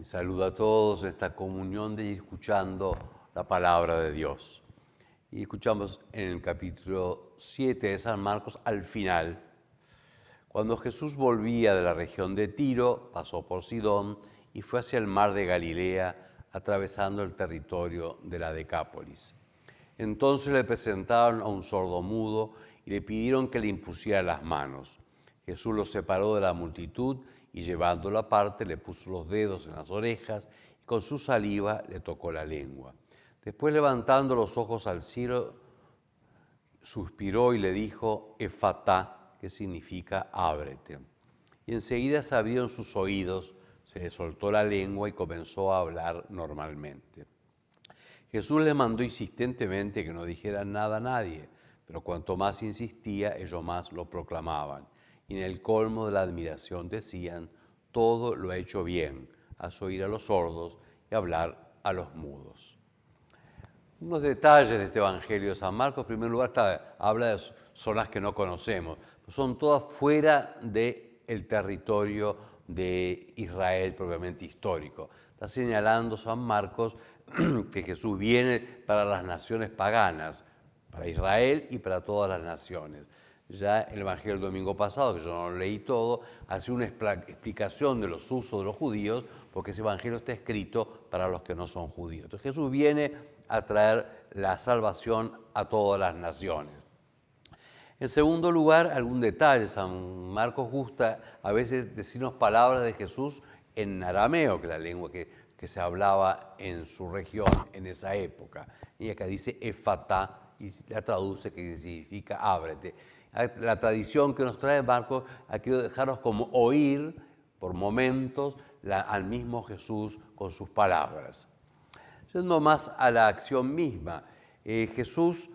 Mi saludo a todos en esta comunión de ir escuchando la palabra de Dios. Y escuchamos en el capítulo 7 de San Marcos al final. Cuando Jesús volvía de la región de Tiro, pasó por Sidón y fue hacia el mar de Galilea, atravesando el territorio de la Decápolis. Entonces le presentaron a un sordomudo y le pidieron que le impusiera las manos. Jesús lo separó de la multitud y llevándolo aparte le puso los dedos en las orejas y con su saliva le tocó la lengua. Después, levantando los ojos al cielo, suspiró y le dijo Efatá, que significa ábrete. Y enseguida se abrieron sus oídos, se le soltó la lengua y comenzó a hablar normalmente. Jesús les mandó insistentemente que no dijeran nada a nadie, pero cuanto más insistía, ellos más lo proclamaban. Y en el colmo de la admiración decían, todo lo ha hecho bien, haz oír a los sordos y hablar a los mudos. Unos detalles de este Evangelio de San Marcos, en primer lugar, habla de zonas que no conocemos, son todas fuera del territorio de Israel propiamente histórico. Está señalando San Marcos que Jesús viene para las naciones paganas, para Israel y para todas las naciones. Ya el Evangelio del domingo pasado, que yo no lo leí todo, hace una explicación de los usos de los judíos, porque ese Evangelio está escrito para los que no son judíos. Entonces Jesús viene a traer la salvación a todas las naciones. En segundo lugar, algún detalle. San Marcos gusta a veces decirnos palabras de Jesús en arameo, que es la lengua que se hablaba en su región en esa época. Y acá dice Efatá, y la traduce que significa ábrete. La tradición que nos trae Marcos ha querido dejarnos como oír por momentos al mismo Jesús con sus palabras. Yendo más a la acción misma, Jesús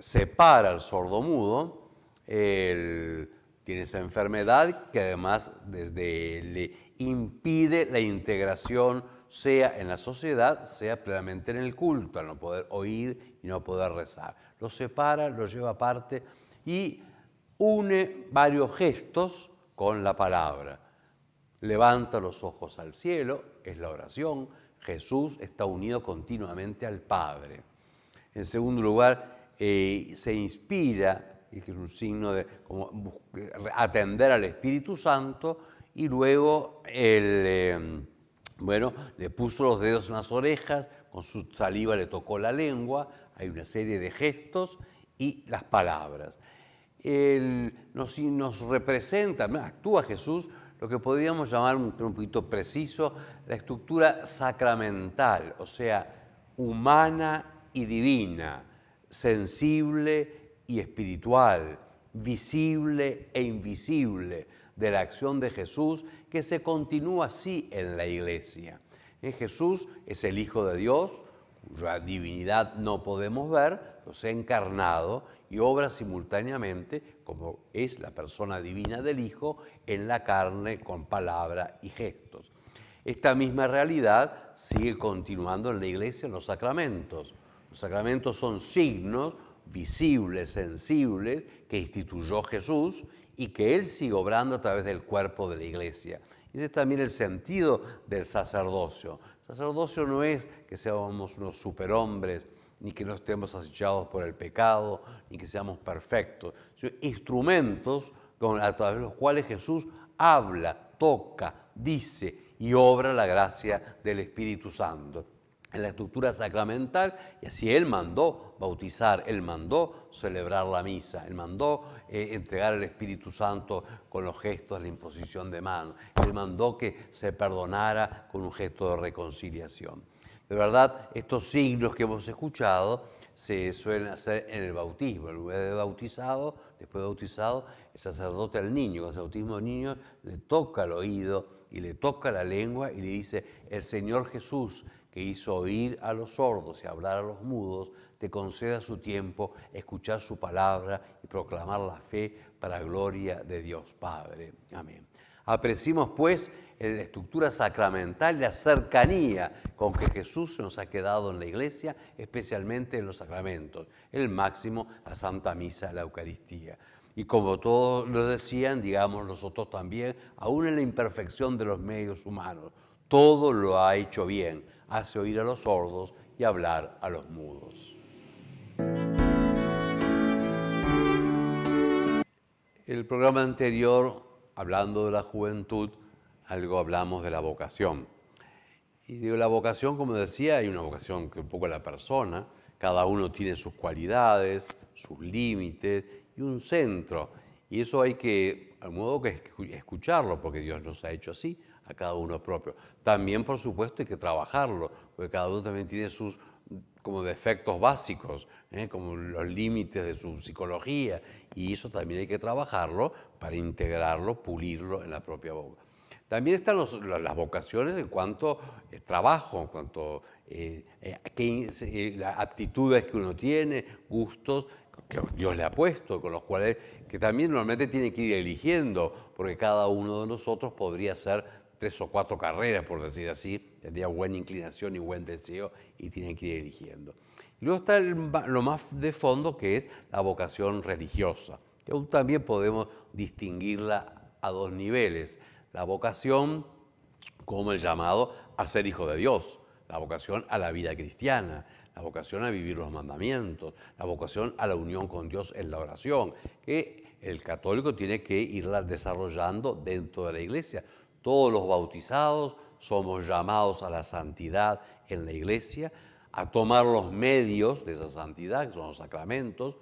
separa al sordomudo, él tiene esa enfermedad que además le impide la integración, sea en la sociedad, sea plenamente en el culto, al no poder oír y no poder rezar. Lo separa, lo lleva aparte y une varios gestos con la palabra. Levanta los ojos al cielo, es la oración. Jesús está unido continuamente al Padre. En segundo lugar, se inspira, y que es un signo de como atender al Espíritu Santo, y luego le puso los dedos en las orejas, con su saliva le tocó la lengua, hay una serie de gestos y las palabras. Nos representa, actúa Jesús, lo que podríamos llamar un poquito preciso, la estructura sacramental, o sea, humana y divina, sensible y espiritual, visible e invisible de la acción de Jesús, que se continúa así en la Iglesia. Jesús es el Hijo de Dios, cuya divinidad no podemos ver, pero se ha encarnado y obra simultáneamente, como es la persona divina del Hijo, en la carne con palabra y gestos. Esta misma realidad sigue continuando en la Iglesia en los sacramentos. Los sacramentos son signos visibles, sensibles, que instituyó Jesús y que Él sigue obrando a través del cuerpo de la Iglesia. Ese es también el sentido del sacerdocio. El sacerdocio no es que seamos unos superhombres, ni que no estemos acechados por el pecado, ni que seamos perfectos, sino instrumentos a través de los cuales Jesús habla, toca, dice y obra la gracia del Espíritu Santo. En la estructura sacramental, y así Él mandó bautizar, Él mandó celebrar la misa, Él mandó entregar el Espíritu Santo con los gestos de la imposición de manos, Él mandó que se perdonara con un gesto de reconciliación. De verdad, estos signos que hemos escuchado se suelen hacer en el bautismo. En lugar de bautizado, después de bautizado, el sacerdote al niño, con el bautismo del niño, le toca el oído y le toca la lengua y le dice, el Señor Jesús, que hizo oír a los sordos y hablar a los mudos, te conceda su tiempo, escuchar su palabra y proclamar la fe para gloria de Dios Padre. Amén. Apreciemos, pues, en la estructura sacramental la cercanía con que Jesús nos ha quedado en la Iglesia, especialmente en los sacramentos, el máximo, la Santa Misa, la Eucaristía. Y como todos lo decían, digamos nosotros también, aún en la imperfección de los medios humanos, todo lo ha hecho bien, hace oír a los sordos y hablar a los mudos. El programa anterior, hablando de la juventud, algo hablamos de la vocación. Y digo, la vocación, como decía, hay una vocación que un poco la persona, cada uno tiene sus cualidades, sus límites y un centro. Y eso hay que, al modo que escucharlo, porque Dios nos ha hecho así, a cada uno propio. También, por supuesto, hay que trabajarlo, porque cada uno también tiene sus como defectos básicos, como los límites de su psicología, y eso también hay que trabajarlo para integrarlo, pulirlo en la propia boca. También están las vocaciones en cuanto a trabajo, en cuanto las aptitudes que uno tiene, gustos que Dios le ha puesto, con los cuales que también normalmente tiene que ir eligiendo, porque cada uno de nosotros podría hacer 3 o 4 carreras, por decir así, tendría buena inclinación y buen deseo y tiene que ir eligiendo. Y luego está lo más de fondo, que es la vocación religiosa, que aún también podemos distinguirla a 2 niveles. La vocación como el llamado a ser hijo de Dios, la vocación a la vida cristiana, la vocación a vivir los mandamientos, la vocación a la unión con Dios en la oración, que el católico tiene que irla desarrollando dentro de la iglesia. Todos los bautizados somos llamados a la santidad en la iglesia, a tomar los medios de esa santidad, que son los sacramentos,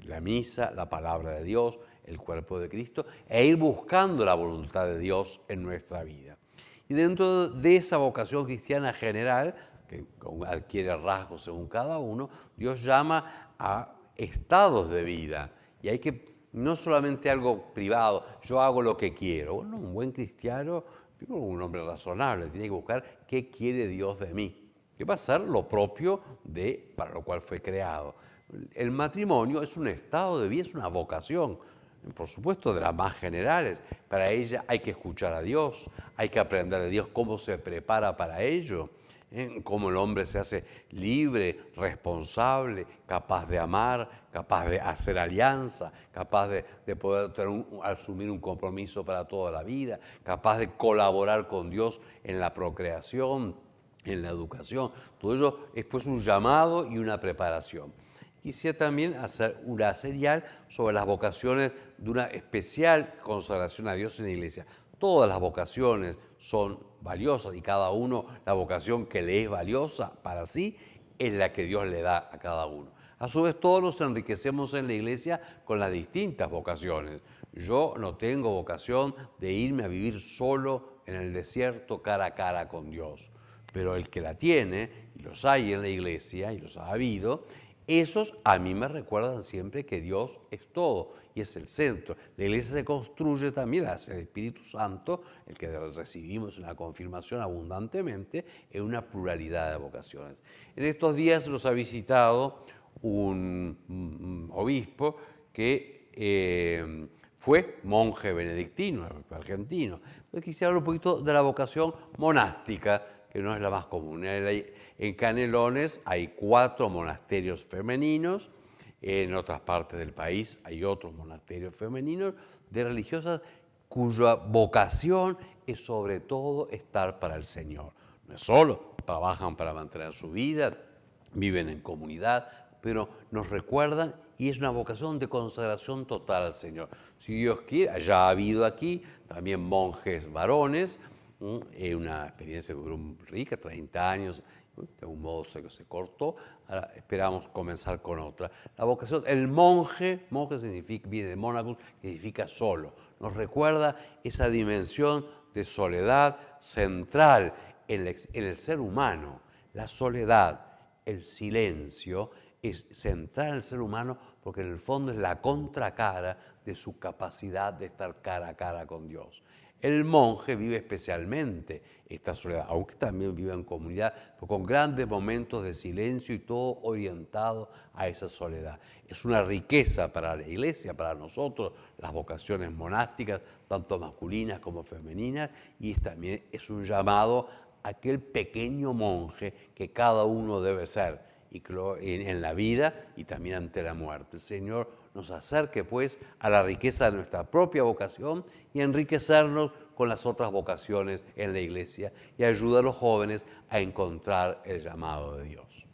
la misa, la palabra de Dios, el cuerpo de Cristo, e ir buscando la voluntad de Dios en nuestra vida. Y dentro de esa vocación cristiana general, que adquiere rasgos según cada uno, Dios llama a estados de vida. Y hay que, no solamente algo privado, yo hago lo que quiero. Bueno, un buen cristiano, un hombre razonable, tiene que buscar qué quiere Dios de mí, que va a ser lo propio para lo cual fue creado. El matrimonio es un estado de vida, es una vocación, por supuesto de las más generales. Para ella hay que escuchar a Dios, hay que aprender de Dios cómo se prepara para ello, cómo el hombre se hace libre, responsable, capaz de amar, capaz de hacer alianza, capaz de poder asumir un compromiso para toda la vida, capaz de colaborar con Dios en la procreación, en la educación. Todo ello es pues un llamado y una preparación. Quisiera también hacer una serial sobre las vocaciones de una especial consagración a Dios en la iglesia. Todas las vocaciones son valiosas y cada uno, la vocación que le es valiosa para sí, es la que Dios le da a cada uno. A su vez, todos nos enriquecemos en la iglesia con las distintas vocaciones. Yo no tengo vocación de irme a vivir solo en el desierto cara a cara con Dios, pero el que la tiene, y los hay en la iglesia, y los ha habido, esos a mí me recuerdan siempre que Dios es todo y es el centro. La iglesia se construye también hacia el Espíritu Santo, el que recibimos en la confirmación abundantemente, en una pluralidad de vocaciones. En estos días nos ha visitado un obispo que fue monje benedictino, argentino. Entonces quisiera hablar un poquito de la vocación monástica, que no es la más común. En Canelones hay 4 monasterios femeninos, en otras partes del país hay otros monasterios femeninos de religiosas cuya vocación es sobre todo estar para el Señor. No es solo, trabajan para mantener su vida, viven en comunidad, pero nos recuerdan y es una vocación de consagración total al Señor. Si Dios quiere, ya ha habido aquí también monjes varones, una experiencia que duró rica, 30 años, de un modo se cortó, ahora esperamos comenzar con otra. La vocación, el monje significa, viene de monacus, que significa solo, nos recuerda esa dimensión de soledad central en el ser humano. La soledad, el silencio, es central en el ser humano porque en el fondo es la contracara de su capacidad de estar cara a cara con Dios. El monje vive especialmente esta soledad, aunque también vive en comunidad, pero con grandes momentos de silencio y todo orientado a esa soledad. Es una riqueza para la iglesia, para nosotros, las vocaciones monásticas, tanto masculinas como femeninas, y también es un llamado a aquel pequeño monje que cada uno debe ser y en la vida y también ante la muerte. El Señor nos acerque pues a la riqueza de nuestra propia vocación y enriquecernos con las otras vocaciones en la iglesia y ayude a los jóvenes a encontrar el llamado de Dios.